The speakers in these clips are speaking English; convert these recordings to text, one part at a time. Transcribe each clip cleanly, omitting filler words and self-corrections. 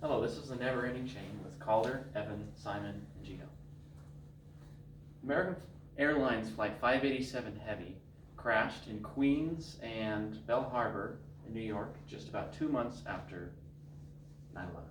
Hello, this is the Never Ending Chain with Calder, Evan, Simen, and Jiho. American Airlines Flight 587 Heavy crashed in Queens and Bell Harbor in New York just about 2 months after 9/11.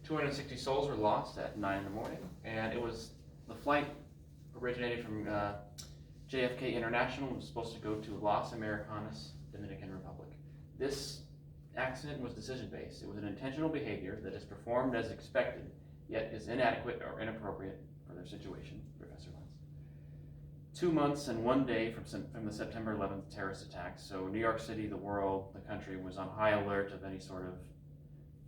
260 souls were lost at 9 in the morning, and the flight originated from JFK International and was supposed to go to Las Americanas, Dominican Republic. This accident was decision-based. It was an intentional behavior that is performed as expected, yet is inadequate or inappropriate for their situation, Professor Lenz. 2 months and 1 day from the September 11th terrorist attacks, so New York City, the world, the country was on high alert of any sort of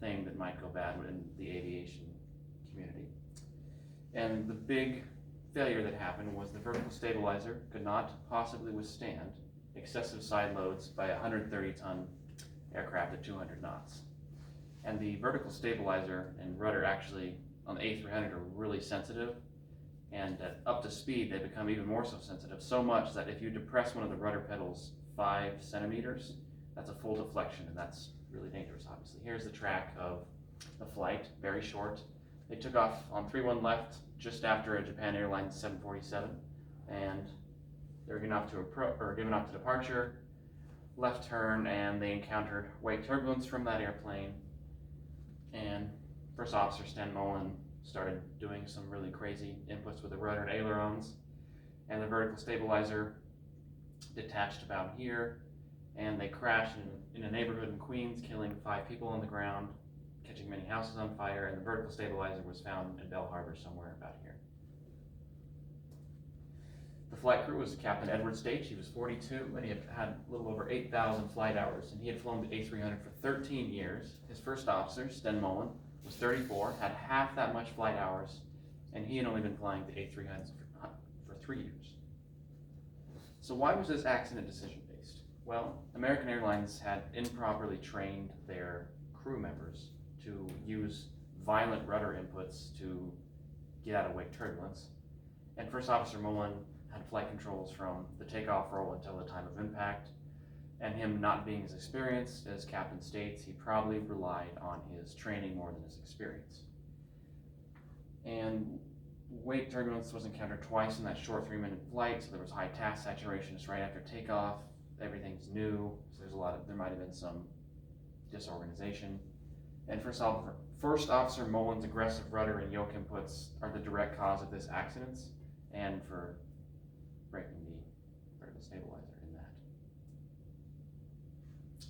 thing that might go bad in the aviation community. And the big failure that happened was the vertical stabilizer could not possibly withstand excessive side loads by a 130-ton aircraft at 200 knots. And the vertical stabilizer and rudder actually on the A300 are really sensitive, and at up to speed they become even more so sensitive, so much that if you depress one of the rudder pedals 5 centimeters, that's a full deflection, and that's really dangerous, obviously. Here's the track of the flight, very short. They took off on 3-1 left just after a Japan Airlines 747, and they were given off to departure, left turn, and they encountered wake turbulence from that airplane. And First Officer Stan Mullen started doing some really crazy inputs with the rudder and ailerons, and the vertical stabilizer detached about here, and they crashed in a neighborhood in Queens, killing 5 people on the ground, catching many houses on fire, and the vertical stabilizer was found in Bell Harbor somewhere about here. The flight crew was Captain Edward Stage. He was 42, and he had a little over 8,000 flight hours, and he had flown the A300 for 13 years. His first officer, Sten Mullen, was 34, had half that much flight hours, and he had only been flying the A300 for 3 years. So why was this accident decision-based? Well, American Airlines had improperly trained their crew members to use violent rudder inputs to get out of wake turbulence, and First Officer Mullen had flight controls from the takeoff roll until the time of impact, and him not being as experienced as Captain states, he probably relied on his training more than his experience. And wake turbulence was encountered twice in that short 3-minute flight, so there was high task saturation just right after takeoff. Everything's new, so there might have been some disorganization. And First Officer Mullen's aggressive rudder and yoke inputs are the direct cause of this accident, and for breaking the vertical stabilizer in that.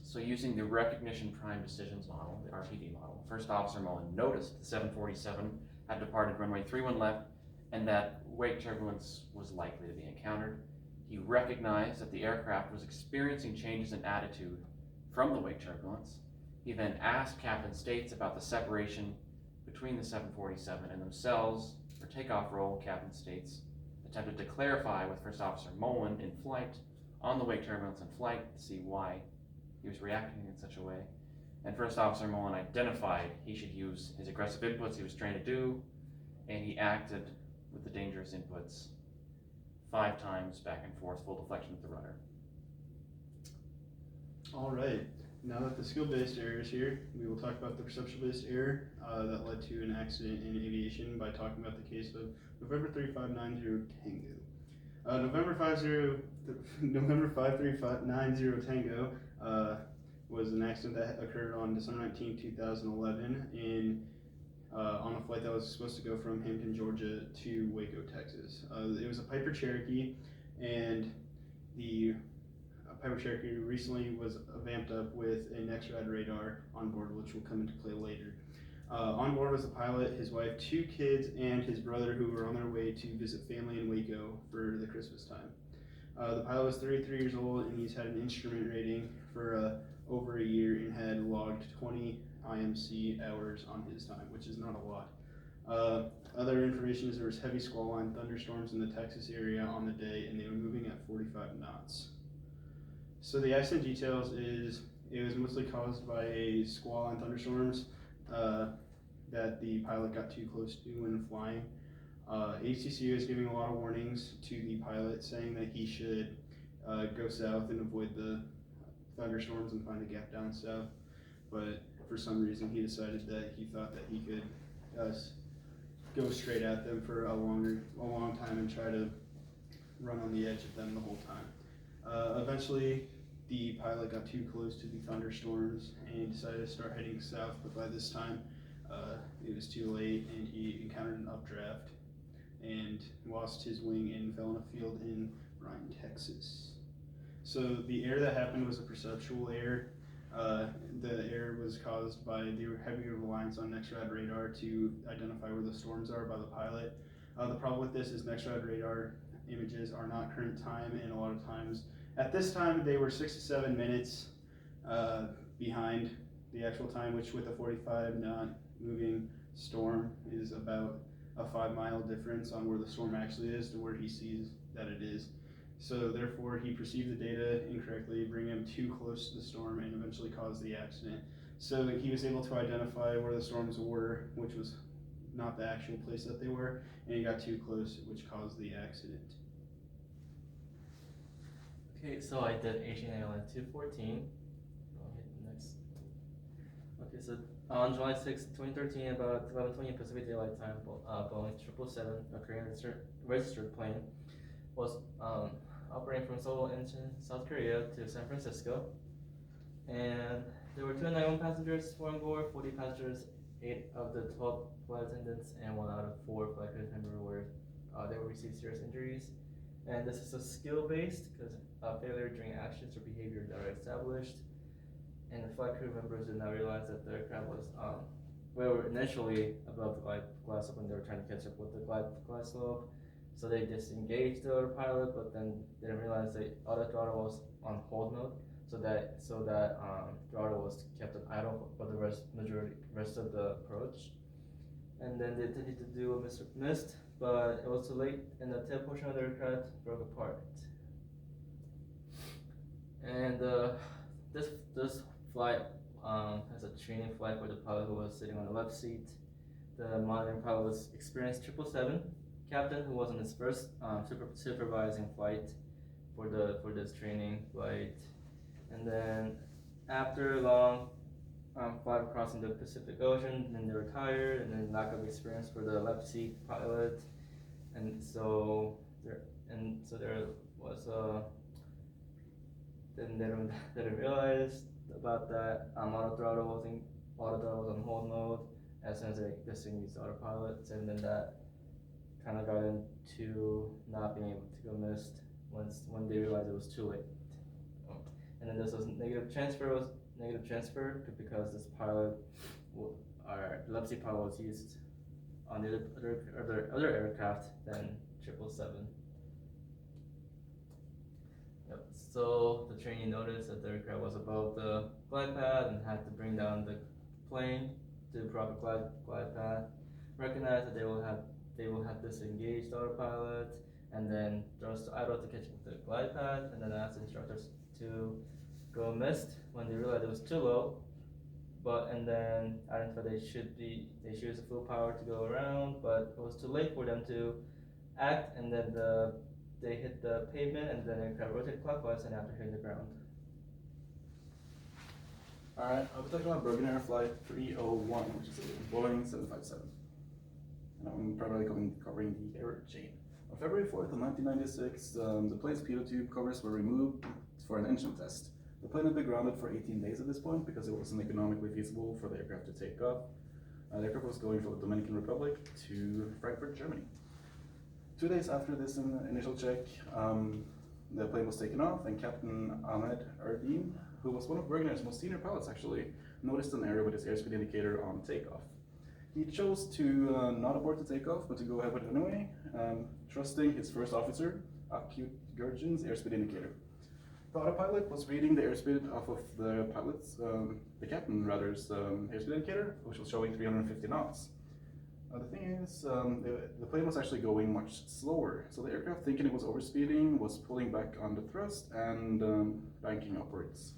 So using the recognition prime decisions model, the RPD model, First Officer Mullen noticed the 747 had departed runway 31 left and that wake turbulence was likely to be encountered. He recognized that the aircraft was experiencing changes in attitude from the wake turbulence. He then asked Captain States about the separation between the 747 and themselves. For takeoff roll, Captain States attempted to clarify with First Officer Mullen in flight on the wake turbulence in flight to see why he was reacting in such a way. And First Officer Mullen identified he should use his aggressive inputs he was trained to do, and he acted with the dangerous inputs 5 times back and forth, full deflection with the rudder. All right, now that the skill-based error is here, we will talk about the perceptual-based error that led to an accident in aviation by talking about the case of November 3590 Tango. November 5390 Tango was an accident that occurred on December 19, 2011 on a flight that was supposed to go from Hampton, Georgia to Waco, Texas. It was a Piper Cherokee, and the Piper Cherokee recently was vamped up with an X-rad radar on board, which will come into play later. On board was the pilot, his wife, 2 kids, and his brother, who were on their way to visit family in Waco for the Christmas time. The pilot was 33 years old, and he's had an instrument rating for over a year and had logged 20 IMC hours on his time, which is not a lot. Other information is there was heavy squall line thunderstorms in the Texas area on the day, and they were moving at 45 knots. So the accident details is it was mostly caused by a squall line thunderstorms that the pilot got too close to when flying. HCCU is giving a lot of warnings to the pilot, saying that he should go south and avoid the thunderstorms and find a gap down south. But for some reason he decided that he thought that he could go straight at them for a long time and try to run on the edge of them the whole time. Eventually, the pilot got too close to the thunderstorms and decided to start heading south, but by this time, it was too late and he encountered an updraft and lost his wing and fell in a field in Bryan, Texas. So the error that happened was a perceptual error. The error was caused by the heavier reliance on NEXRAD radar to identify where the storms are by the pilot. The problem with this is NEXRAD radar images are not current time, and a lot of times at this time they were 6 to 7 minutes behind the actual time, which with a 45 knot moving storm is about a 5-mile difference on where the storm actually is to where he sees that it is. So therefore he perceived the data incorrectly, bringing him too close to the storm and eventually caused the accident. So he was able to identify where the storms were, which was not the actual place that they were, and he got too close, which caused the accident. Okay, so I did Asiana Airlines 214. I'll hit the next. Okay, so on July 6, 2013, about 11:20 Pacific Daylight Time, Boeing 777, a Korean registered plane, was operating from Seoul in South Korea to San Francisco. And there were 291 passengers, 4 on board, 40 passengers, 8 of the 12 flight attendants, and 1 out of 4 flight crew members were they will receive serious injuries. And this is a skill-based because failure during actions or behavior that are established. And the flight crew members did not realize that the aircraft was were initially above the glide slope when they were trying to catch up with the glide slope. So they disengaged the autopilot, but then they didn't realize the auto throttle was on hold mode. So that throttle was kept at idle for the rest of the approach. And then they intended to do a missed, but it was too late, and the tail portion of the aircraft broke apart. And this flight has a training flight for the pilot who was sitting on the left seat. The monitoring pilot was experienced 777 captain who was on his first supervising flight for this training flight. And then after a long flight crossing the Pacific Ocean, then they were tired, and then lack of experience for the left seat pilot, and so there was then they didn't realize about that. Auto throttle was on hold mode as soon as they disengaged the autopilot, and then that kind of got into not being able to go missed when they realized it was too late. And then this was negative transfer because this pilot, our left seat pilot, was used on the other aircraft than 777. Yep. So the trainee noticed that the aircraft was above the glide path and had to bring down the plane to the proper glide path. Recognized that they will have disengaged the autopilot and then thrust to idle to catch up with the glide path, and then asked the instructors to go missed when they realized it was too low, and then identified they should use the full power to go around, but it was too late for them to act, and then they hit the pavement, and then the aircraft rotated clockwise and after hitting the ground. Alright, I'll be talking about Birgenair Flight 301, which is a Boeing 757. And I'm primarily covering the error chain. On February 4th of 1996, the plane's pitot tube covers were removed for an engine test. The plane had been grounded for 18 days at this point because it wasn't economically feasible for the aircraft to take off. The aircraft was going from the Dominican Republic to Frankfurt, Germany. 2 days after this initial check, the plane was taken off, and Captain Ahmed Erdin, who was one of Birgenair's most senior pilots actually, noticed an error with his airspeed indicator on takeoff. He chose to not abort the takeoff, but to go ahead with it anyway, trusting his first officer, Acute Gurgen's airspeed indicator. The autopilot was reading the airspeed off of the captain rather's airspeed indicator, which was showing 350 knots. The thing is, the plane was actually going much slower, so the aircraft, thinking it was overspeeding, was pulling back on the thrust and banking upwards.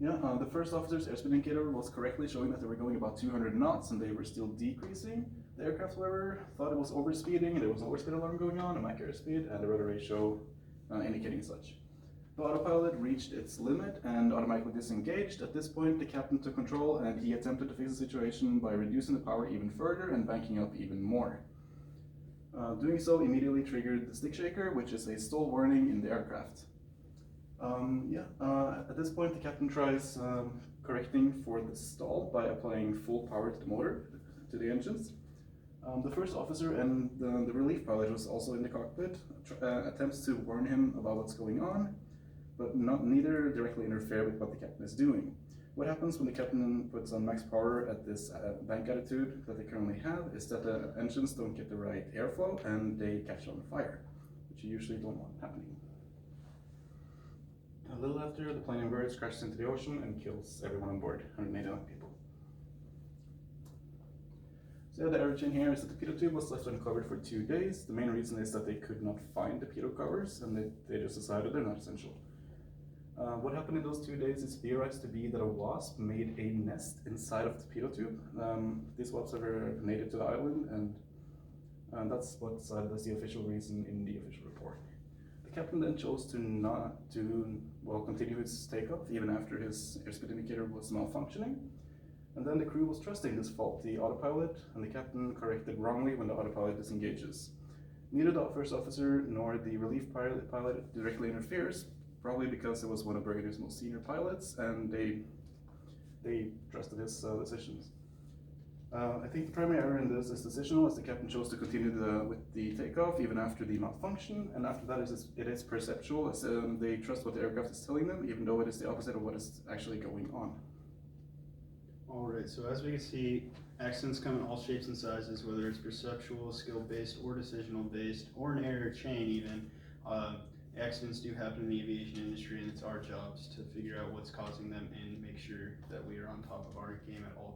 The first officer's airspeed indicator was correctly showing that they were going about 200 knots and they were still decreasing. The aircraft, however, thought it was overspeeding, and there was an overspeed alarm going on, a Mach airspeed, and a rudder ratio indicating such. The autopilot reached its limit and automatically disengaged. At this point, the captain took control and he attempted to fix the situation by reducing the power even further and banking up even more. Doing so immediately triggered the stick shaker, which is a stall warning in the aircraft. At this point, the captain tries correcting for the stall by applying full power to the motor, to the engines. The first officer and the relief pilot was also in the cockpit, attempts to warn him about what's going on, but neither directly interfere with what the captain is doing. What happens when the captain puts on max power at this bank attitude that they currently have is that the engines don't get the right airflow and they catch on fire, which you usually don't want happening. A little after, the plane inverts, crashes into the ocean, and kills everyone on board, 189 people. So the error chain here is that the pitot tube was left uncovered for 2 days. The main reason is that they could not find the pitot covers, and they just decided they're not essential. What happened in those 2 days is theorized to be that a wasp made a nest inside of the pitot tube. These wasps are native to the island, and that's what's cited as the official reason in the official report. The captain then chose to continue his takeoff even after his airspeed indicator was malfunctioning. And then the crew was trusting this faulty autopilot, and the captain corrected wrongly when the autopilot disengages. Neither the first officer nor the relief pilot directly interferes, probably because it was one of Birgenair's most senior pilots, and they trusted his decisions. I think the primary error in this is decisional, as the captain chose to continue with the takeoff even after the malfunction, and after that it is perceptual, as they trust what the aircraft is telling them, even though it is the opposite of what is actually going on. Alright, so as we can see, accidents come in all shapes and sizes, whether it's perceptual, skill-based, or decisional-based, or an error chain even. Accidents do happen in the aviation industry, and it's our jobs to figure out what's causing them and make sure that we are on top of our game at all